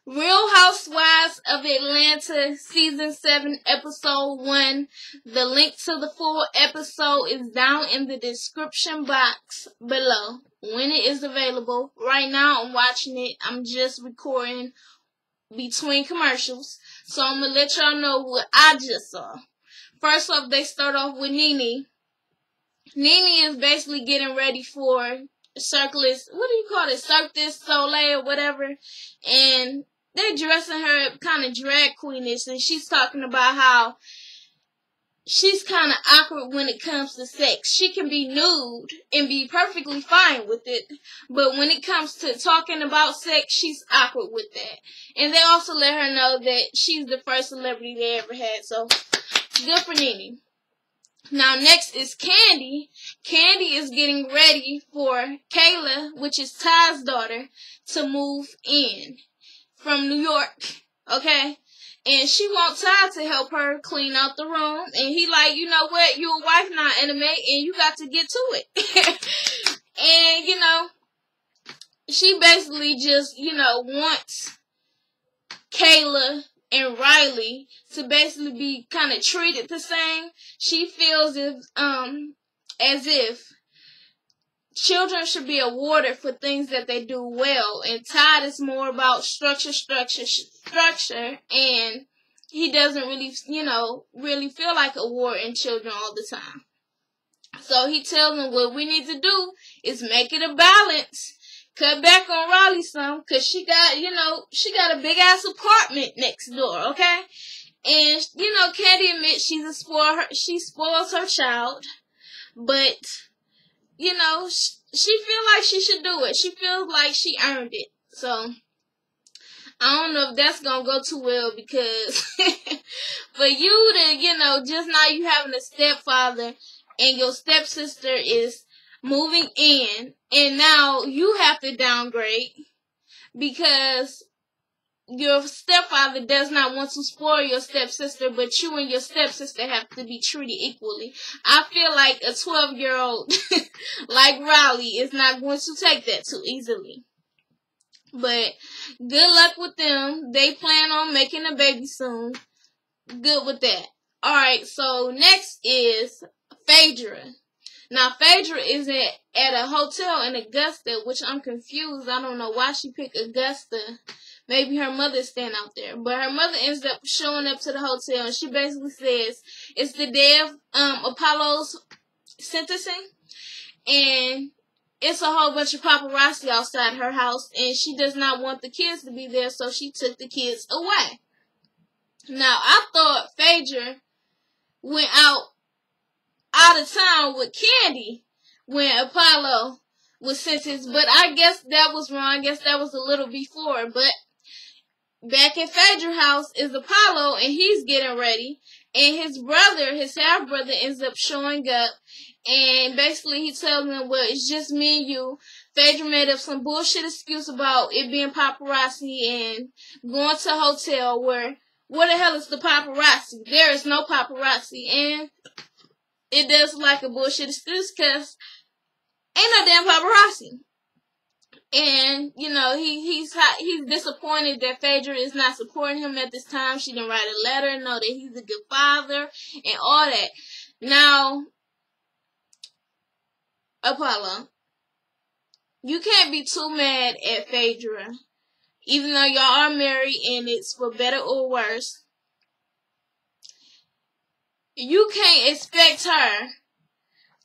Real Housewives of Atlanta, Season 7, Episode 1. The link to the full episode is down in the description box below when it is available. Right now, I'm watching it. I'm just recording between commercials. So I'm going to let y'all know what I just saw. First off, they start off with Nene. Nene is basically getting ready for Cirque, what do you call it? Cirque du Soleil or whatever. And they're dressing her kind of drag queenish, and she's talking about how she's kind of awkward when it comes to sex. She can be nude and be perfectly fine with it, but when it comes to talking about sex, she's awkward with that. And they also let her know that she's the first celebrity they ever had, so good for Nene. Now, next is Kandi. Kandi is getting ready for Kayla, which is Ty's daughter, to move in from New York, okay? And she wants Ty to help her clean out the room. And he like, you know what? You're a wife, not anime, and you got to get to it. And, you know, she basically just, you know, wants Kayla and Riley to basically be kind of treated the same. She feels as if children should be awarded for things that they do well, and Todd is more about structure, and he doesn't really, you know, really feel like awarding children all the time. So he tells them what we need to do is make it a balance. Cut back on Riley some, cause she got, you know, she got a big ass apartment next door, okay? And you know, Kandi admits she spoils her child, but you know, she feel like she should do it. She feels like she earned it. So I don't know if that's gonna go too well, because for you to, you know, just now you having a stepfather and your stepsister is moving in, and now you have to downgrade because your stepfather does not want to spoil your stepsister, but you and your stepsister have to be treated equally. I feel like a 12-year-old like Riley is not going to take that too easily. But good luck with them. They plan on making a baby soon. Good with that. Alright, so next is Phaedra. Now, Phaedra is at a hotel in Augusta, which I'm confused. I don't know why she picked Augusta. Maybe her mother's staying out there. But her mother ends up showing up to the hotel, and she basically says it's the day of Apollo's sentencing. And it's a whole bunch of paparazzi outside her house, and she does not want the kids to be there, so she took the kids away. Now, I thought Phaedra went out of town with Kandi when Apollo was sentenced, but I guess that was wrong. I guess that was a little before. But back at Phaedra's house is Apollo, and he's getting ready, and his brother, his half brother, ends up showing up, and basically he tells them, well, it's just me and you. Phaedra made up some bullshit excuse about it being paparazzi and going to a hotel where the hell is the paparazzi? There is no paparazzi, and it does like a bullshit excuse because ain't no damn paparazzi. And, you know, he's disappointed that Phaedra is not supporting him at this time. She didn't write a letter, know that he's a good father, and all that. Now, Apollo, you can't be too mad at Phaedra, even though y'all are married and it's for better or worse. You can't expect her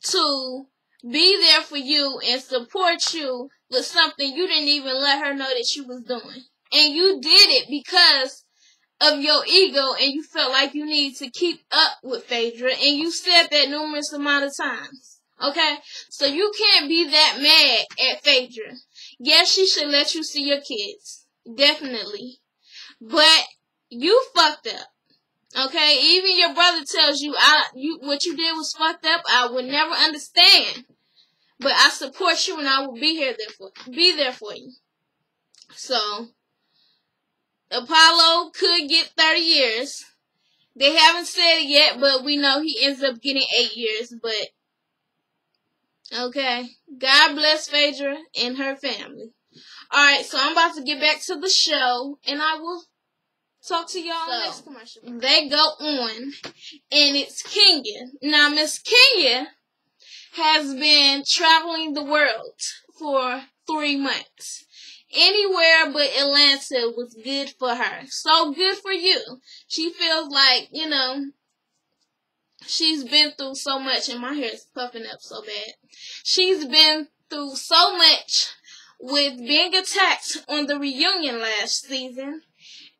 to be there for you and support you with something you didn't even let her know that you was doing. And you did it because of your ego, and you felt like you needed to keep up with Phaedra, and you said that numerous amount of times. Okay? So you can't be that mad at Phaedra. Yes, she should let you see your kids. Definitely. But you fucked up. Okay, even your brother tells you, what you did was fucked up. I would never understand, but I support you, and I will be there for you. So, Apollo could get 30 years. They haven't said it yet, but we know he ends up getting 8 years. But okay, God bless Phaedra and her family. Alright, so I'm about to get back to the show, and I will talk to y'all next commercial. They go on, and it's Kenya. Now, Miss Kenya has been traveling the world for 3 months. Anywhere but Atlanta was good for her. So good for you. She feels like, you know, she's been through so much, and my hair is puffing up so bad. She's been through so much with being attacked on the reunion last season.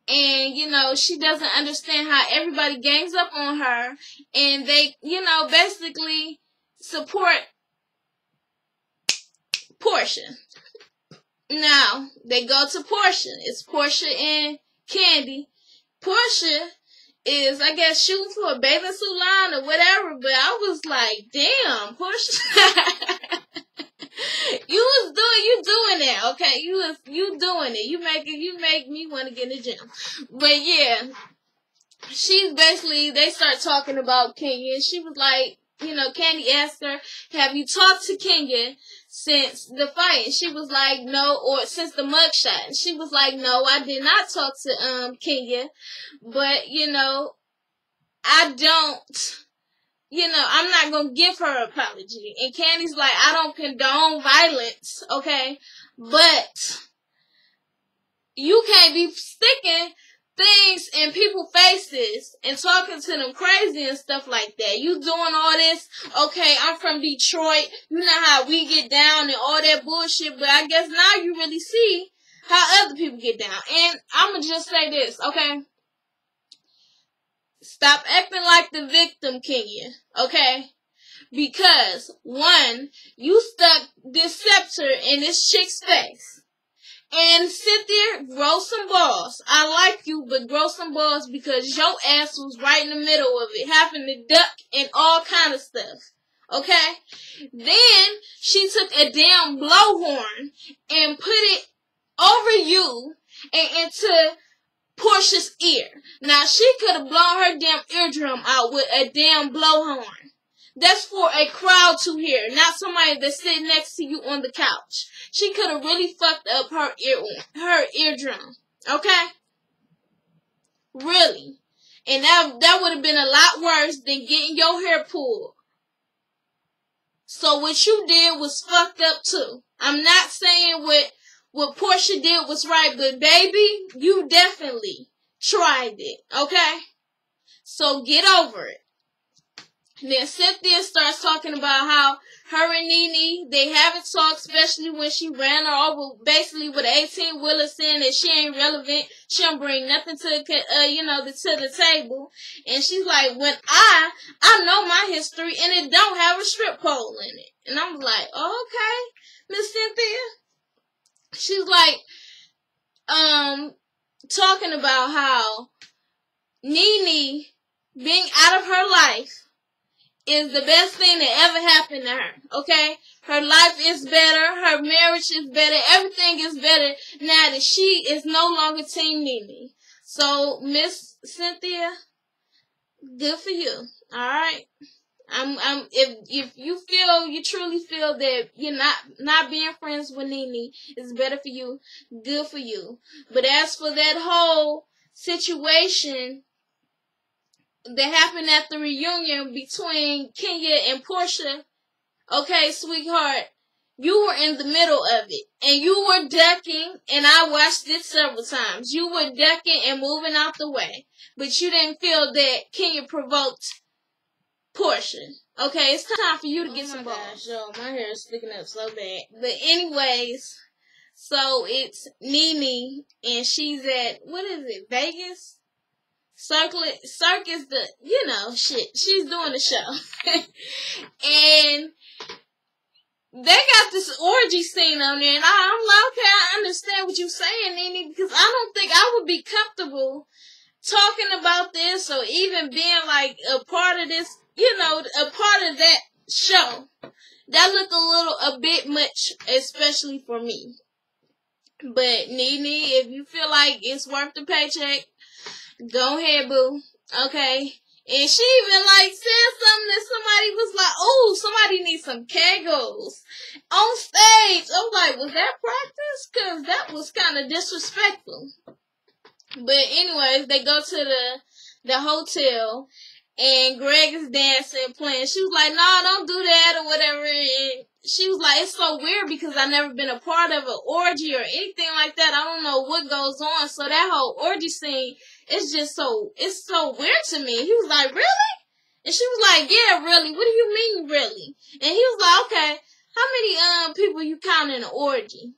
And, you know, she doesn't understand how everybody gangs up on her, and they, you know, basically support Porsha. Now, they go to Porsha. It's Porsha and Kandi. Porsha is, I guess, shooting for a bathing suit line or whatever, but I was like, damn, Porsha. You doing that, okay? You doing it. You make me want to get in the gym. But yeah, she's basically, they start talking about Kenya, and she was like, you know, Kandi asked her, have you talked to Kenya since the fight? And she was like, no, or since the mugshot. And she was like, no, I did not talk to Kenya, but, you know, I don't, you know, I'm not going to give her an apology. And Candy's like, I don't condone violence, okay? But you can't be sticking things in people's faces and talking to them crazy and stuff like that. You doing all this, okay, I'm from Detroit, you know how we get down and all that bullshit, but I guess now you really see how other people get down. And I'm going to just say this, okay? Stop acting like the victim, Kenya, okay? Because, one, you stuck this scepter in this chick's face. And Cynthia, grow some balls. I like you, but grow some balls, because your ass was right in the middle of it, having to duck and all kind of stuff. Okay? Then she took a damn blowhorn and put it over you and into Porsha's ear. Now, she could have blown her damn eardrum out with a damn blowhorn. That's for a crowd to hear, not somebody that's sitting next to you on the couch. She could have really fucked up her eardrum. Okay? Really. And that would have been a lot worse than getting your hair pulled. So what you did was fucked up too. I'm not saying what Porsha did was right, but baby, you definitely tried it. Okay? So get over it. Then Cynthia starts talking about how her and Nene, they haven't talked, especially when she ran her over basically with 18-wheeler, saying that she ain't relevant, she don't bring nothing to to the table. And she's like, when I know my history, and it don't have a strip pole in it. And I'm like, oh, okay, Miss Cynthia. She's like, talking about how Nene being out of her life is the best thing that ever happened to her, okay? Her life is better, her marriage is better, everything is better now that she is no longer Team Nene. So, Miss Cynthia, good for you, alright? If you truly feel that you're not being friends with Nene is better for you, good for you. But as for that whole situation that happened at the reunion between Kenya and Porsha, okay, sweetheart, you were in the middle of it, and you were ducking, and I watched it several times. You were ducking and moving out the way, but you didn't feel that Kenya provoked Porsha. Okay, it's time for you to get some balls. Yo, my hair is sticking up so bad. But anyways, so it's Nene, and she's at, what is it, Vegas? Circus, shit. She's doing the show. And they got this orgy scene on there, and I'm like, okay, I understand what you're saying, Nene, because I don't think I would be comfortable talking about this or even being like a part of this, a part of that show. That looked a bit much, especially for me. But Nene, if you feel like it's worth the paycheck, go ahead, boo. Okay? And she even like said something that somebody was like, oh, somebody needs some kegels on stage. I'm like, was that practice? Because that was kind of disrespectful. But anyways, they go to the hotel, and Greg is dancing, playing. She was like, no, don't do that or whatever. And she was like, it's so weird because I've never been a part of an orgy or anything like that. I don't know what goes on. So that whole orgy scene, it's so weird to me. He was like, really? And she was like, yeah, really. What do you mean, really? And he was like, okay, how many people you count in an orgy?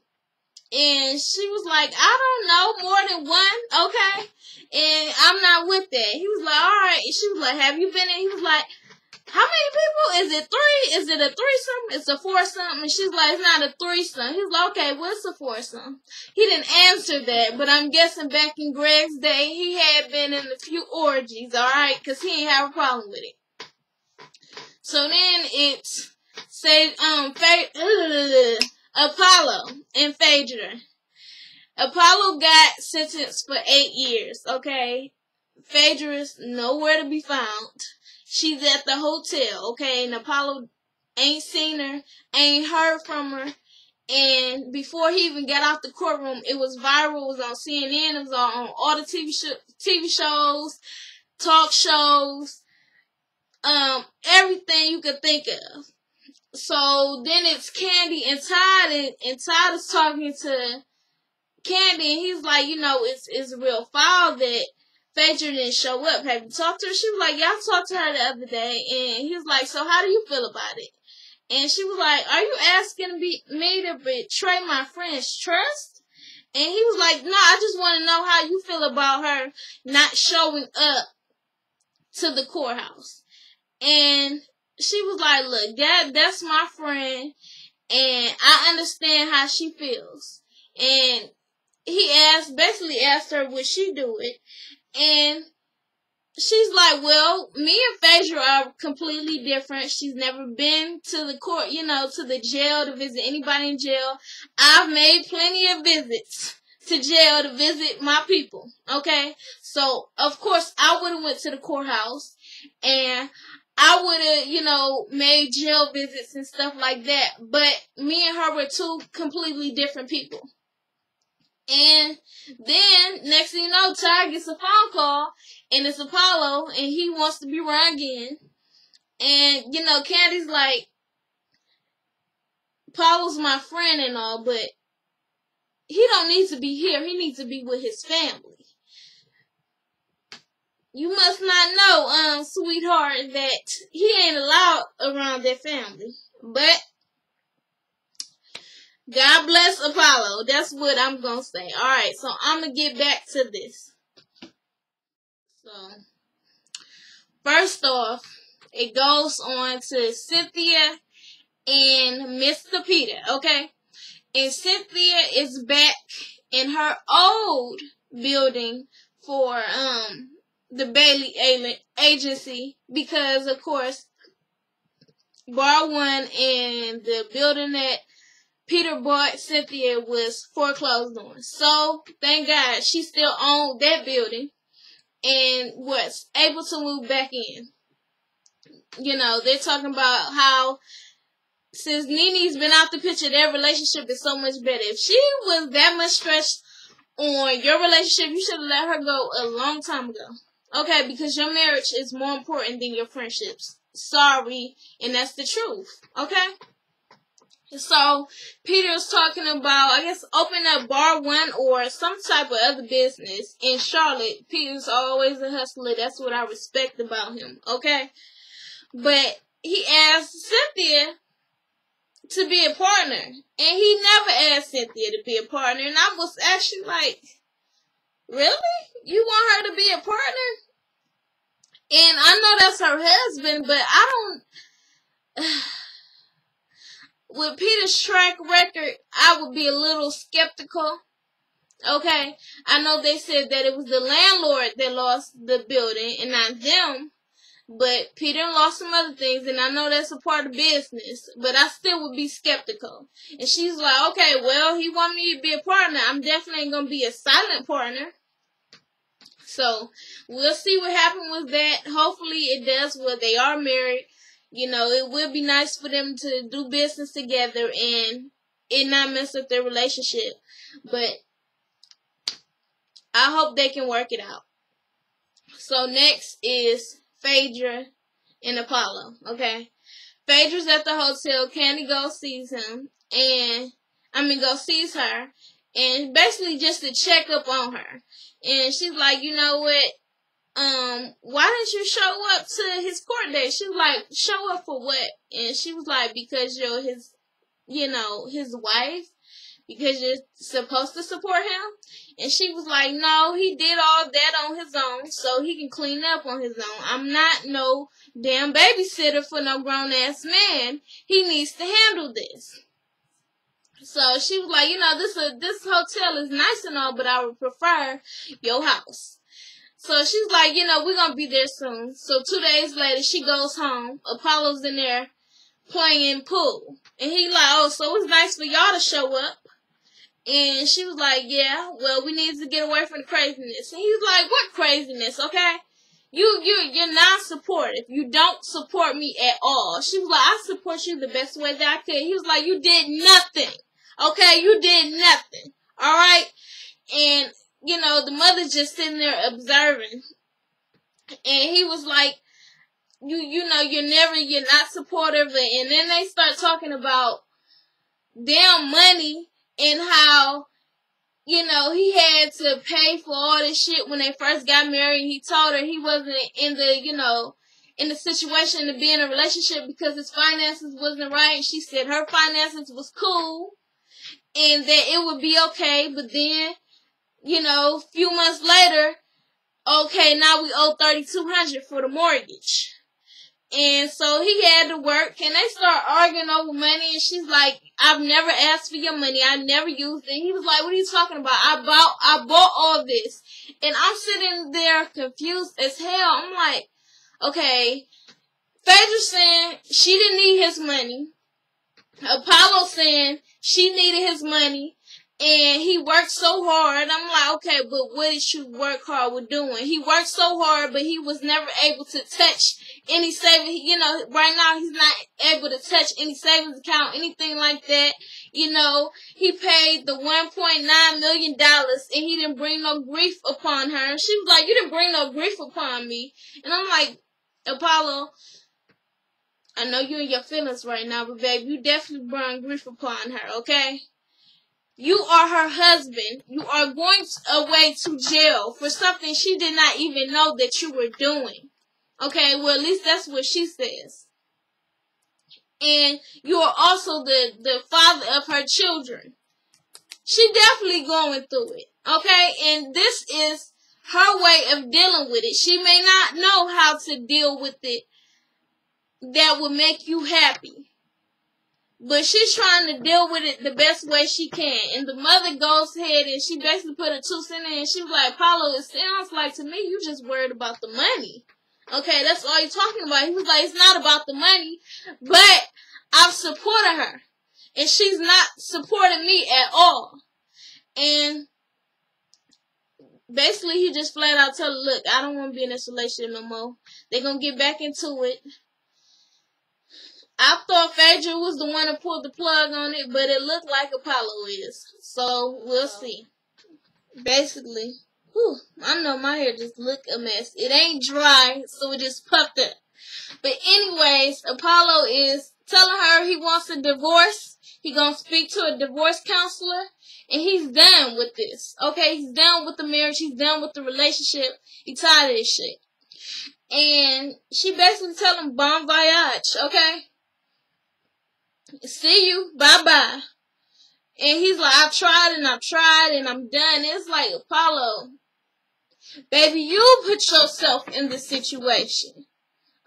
And she was like, I don't know, more than one, okay? And I'm not with that. He was like, all right. And she was like, have you been in? He was like, how many people? Is it 3? Is it a threesome? It's a foursome? And she's like, it's not a threesome. He's like, okay, what's a foursome? He didn't answer that, but I'm guessing back in Greg's day, he had been in a few orgies, all right? Because he didn't have a problem with it. So then it's, Apollo and Phaedra. Apollo got sentenced for 8 years, okay? Phaedra's nowhere to be found. She's at the hotel, okay? And Apollo ain't seen her, ain't heard from her. And before he even got out the courtroom, it was viral. It was on CNN. It was on all the TV shows, talk shows, everything you could think of. So then it's Kandi and Todd, and Todd is talking to Kandi, and he's like, you know, it's real foul that Phaedra didn't show up. Have you talked to her? She was like, yeah, I talked to her the other day. And he was like, so how do you feel about it? And she was like, are you asking me to betray my friend's trust? And he was like, no, I just want to know how you feel about her not showing up to the courthouse. And she was like, look, that's my friend, and I understand how she feels. And he basically asked her, would she do it? And she's like, well, me and Phaedra are completely different. She's never been to the court, to the jail to visit anybody in jail. I've made plenty of visits to jail to visit my people, okay? So, of course, I would have went to the courthouse, and I would have, made jail visits and stuff like that. But me and her were two completely different people. And then, next thing you know, Ty gets a phone call, and it's Apollo, and he wants to be run again. And, Candy's like, Apollo's my friend and all, but he don't need to be here. He needs to be with his family. You must not know, sweetheart, that he ain't allowed around their family. But God bless Apollo. That's what I'm going to say. Alright, so I'm going to get back to this. So, first off, it goes on to Cynthia and Mr. Peter, okay? And Cynthia is back in her old building for, the Bailey agency, because of course Bar 1 and the building that Peter bought Cynthia was foreclosed on. So thank God she still owned that building and was able to move back in. They're talking about how since Nene's been out the picture, their relationship is so much better. If she was that much stressed on your relationship, you should have let her go a long time ago. Okay, because your marriage is more important than your friendships. Sorry, and that's the truth. Okay? So, Peter's talking about, I guess, opening up Bar 1 or some type of other business in Charlotte. Peter's always a hustler. That's what I respect about him. Okay? But he asked Cynthia to be a partner. And he never asked Cynthia to be a partner. And I was actually like, really? You want her to be a partner? And I know that's her husband, but I don't... With Peter's track record, I would be a little skeptical. Okay? I know they said that it was the landlord that lost the building and not them. But Peter lost some other things, and I know that's a part of business. But I still would be skeptical. And she's like, okay, well, he want me to be a partner. I'm definitely going to be a silent partner. So we'll see what happens with that. Hopefully it does well. They are married. You know, it will be nice for them to do business together and it not mess up their relationship. But I hope they can work it out. So next is Phaedra and Apollo. Okay. Phaedra's at the hotel. Kandi sees her. And basically just to check up on her. And she's like, you know what? Why didn't you show up to his court date? She was like, show up for what? And she was like, because you're his wife, because you're supposed to support him. And she was like, no, he did all that on his own, so he can clean up on his own. I'm not no damn babysitter for no grown ass man. He needs to handle this. So she was like, you know, this hotel is nice and all, but I would prefer your house. So she's like, you know, we're going to be there soon. So 2 days later, she goes home. Apollo's in there playing pool. And he like, oh, so it's nice for y'all to show up. And she was like, yeah, well, we need to get away from the craziness. And he's like, what craziness, okay? You're not supportive. You don't support me at all. She was like, I support you the best way that I could. He was like, you did nothing. Okay, you did nothing. Alright? And, you know, the mother's just sitting there observing. And he was like, you know, you're not supportive. And then they start talking about damn money and how, you know, he had to pay for all this shit when they first got married. He told her he wasn't in the situation to be in a relationship because his finances wasn't right. And she said her finances was cool and that it would be okay. But then, you know, a few months later, okay, now we owe $3,200 for the mortgage. And so he had to work, and they start arguing over money, and she's like, I've never asked for your money, I never used it. And he was like, what are you talking about? I bought all this. And I'm sitting there confused as hell. I'm like, okay, Phaedra saying she didn't need his money. Apollo saying she needed his money. And he worked so hard. I'm like, okay, but what did you work hard with doing? He worked so hard, but he was never able to touch any savings. You know, right now he's not able to touch any savings account, anything like that. You know, he paid the $1.9 million and he didn't bring no grief upon her. And she was like, you didn't bring no grief upon me. And I'm like, Apollo, I know you're in your feelings right now, but babe, you definitely brought grief upon her, okay? You are her husband. You are going away to jail for something she did not even know that you were doing. Okay, well, at least that's what she says. And you are also the father of her children. She definitely going through it. Okay, and this is her way of dealing with it. She may not know how to deal with it that will make you happy. But she's trying to deal with it the best way she can. And the mother goes ahead and she basically put her 2 cents in and she was like, Apollo, it sounds like to me you just worried about the money. Okay, that's all you're talking about. He was like, it's not about the money, but I've supported her. And she's not supporting me at all. And basically he just flat out told her, look, I don't want to be in this relationship no more. They're going to get back into it. I thought Phaedra was the one to pull the plug on it, but it looked like Apollo is. So, we'll see. Basically, I know my hair just look a mess. It ain't dry, so it just puffed up. But anyways, Apollo is telling her he wants a divorce. He gonna speak to a divorce counselor. And he's done with this. Okay, he's done with the marriage. He's done with the relationship. He's tired of this shit. And she basically tell him, bon voyage, okay? See you, bye-bye. And he's like, I've tried and I'm done. It's like, Apollo, baby, you put yourself in this situation.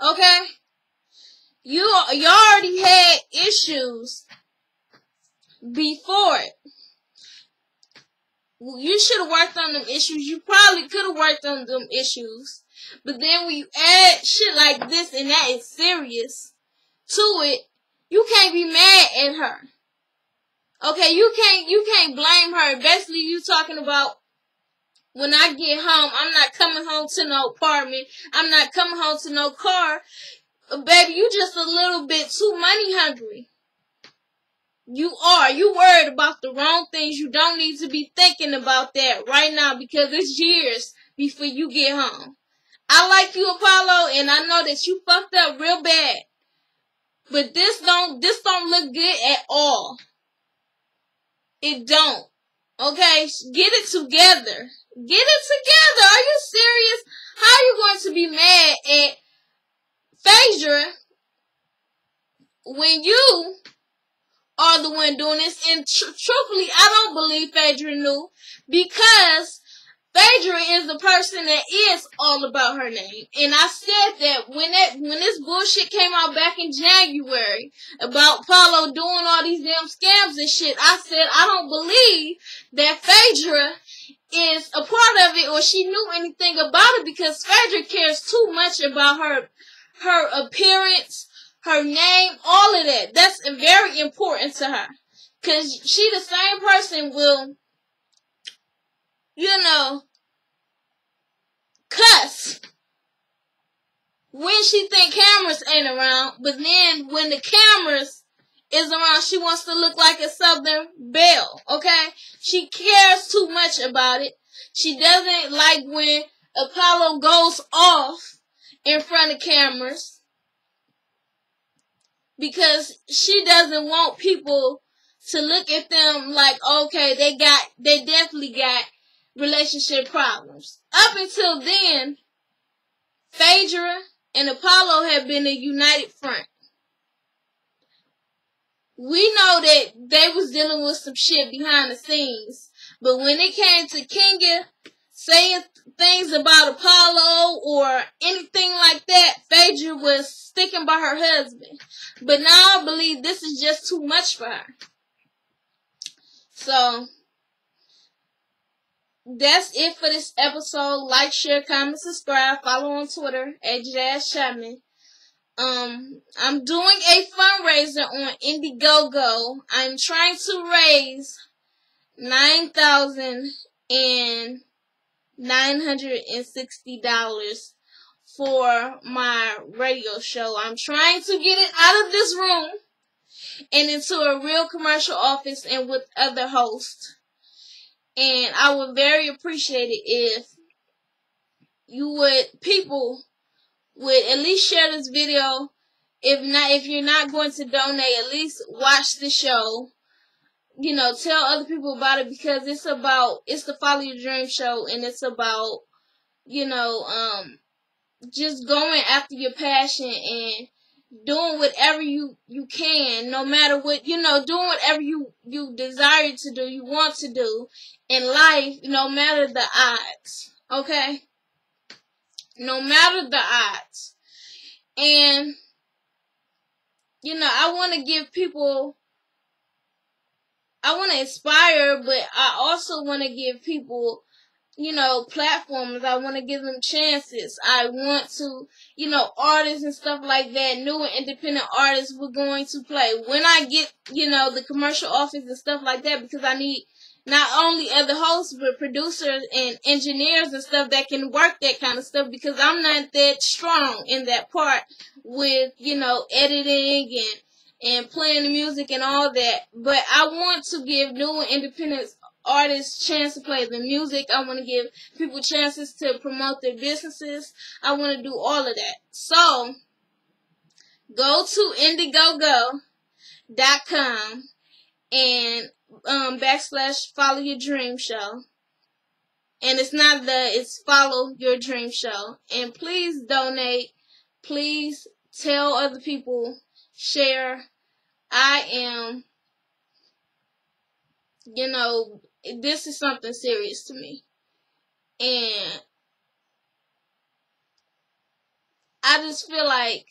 Okay? You already had issues before it. You should have worked on them issues. You probably could have worked on them issues. But then when you add shit like this and that is serious to it, you can't be mad at her. Okay, you can't blame her. Basically, you talking about When I get home, I'm not coming home to no apartment. I'm not coming home to no car. Baby, you just a little bit too money hungry. You are. You worried about the wrong things. You don't need to be thinking about that right now because it's years before you get home. I like you, Apollo, and I know that you fucked up real bad. But this don't look good at all. It don't. Okay? Get it together. Get it together. Are you serious? How are you going to be mad at Phaedra when you are the one doing this? And truthfully, I don't believe Phaedra knew, because Phaedra is the person that is all about her name. And I said that when this bullshit came out back in January about Apollo doing all these damn scams and shit, I said I don't believe that Phaedra is a part of it or she knew anything about it, because Phaedra cares too much about her appearance, her name, all of that. That's very important to her. Because she the same person will, cuss when she think cameras ain't around, but then when the cameras is around, she wants to look like a Southern belle, okay? She cares too much about it. She doesn't like when Apollo goes off in front of cameras, because she doesn't want people to look at them like, okay, they definitely got relationship problems. Up until then, Phaedra and Apollo have been a united front. We know that they was dealing with some shit behind the scenes, but when it came to Kenya saying things about Apollo or anything like that, Phaedra was sticking by her husband. But now I believe this is just too much for her. So that's it for this episode. Like, share, comment, subscribe. Follow on Twitter at Jazz Chapman. I'm doing a fundraiser on Indiegogo. I'm trying to raise $9,960 for my radio show. I'm trying to get it out of this room and into a real commercial office and with other hosts. And I would very appreciate it if people would at least share this video. If you're not going to donate, at least watch the show. Tell other people about it, because it's the Follow Your Dream show, and it's about, just going after your passion and doing whatever you can, no matter what, doing whatever you desire to do, you want to do in life, no matter the odds, okay? No matter the odds. And, I want to give people, I want to inspire, but I also want to give people, platforms. I want to give them chances. I want to, artists and stuff like that, new and independent artists, we're going to play. When I get, the commercial office and stuff like that, because I need not only other hosts, but producers and engineers and stuff that can work that kind of stuff, because I'm not that strong in that part with, editing and playing the music and all that. But I want to give new and independent artists chance to play the music. I want to give people chances to promote their businesses. I want to do all of that. So, go to Indiegogo.com and / Follow Your Dream Show. And it's Follow Your Dream Show. And please donate. Please tell other people. Share. I am, this is something serious to me. And I just feel like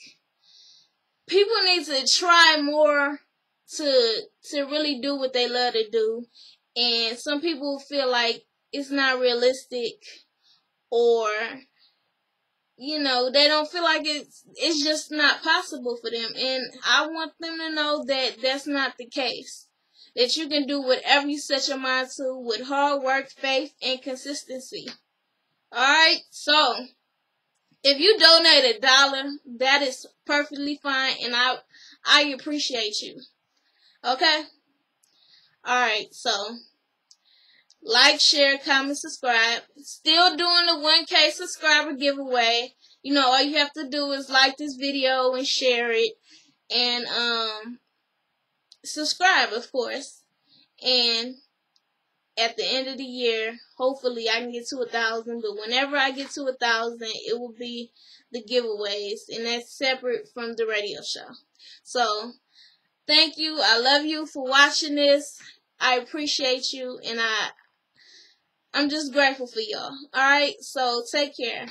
people need to try more to really do what they love to do. And some people feel like it's not realistic, or they don't feel like it's just not possible for them. And I want them to know that that's not the case. that you can do whatever you set your mind to with hard work, faith, and consistency. Alright, so if you donate $1, that is perfectly fine, and I appreciate you. Okay? Alright, so like, share, comment, subscribe. Still doing the 1K subscriber giveaway. You know, all you have to do is like this video and share it. And subscribe, of course. And at the end of the year, hopefully I can get to 1,000. But whenever I get to 1,000, it will be the giveaways. And that's separate from the radio show. So, thank you. I love you for watching this. I appreciate you. And I'm just grateful for y'all. Alright, so take care.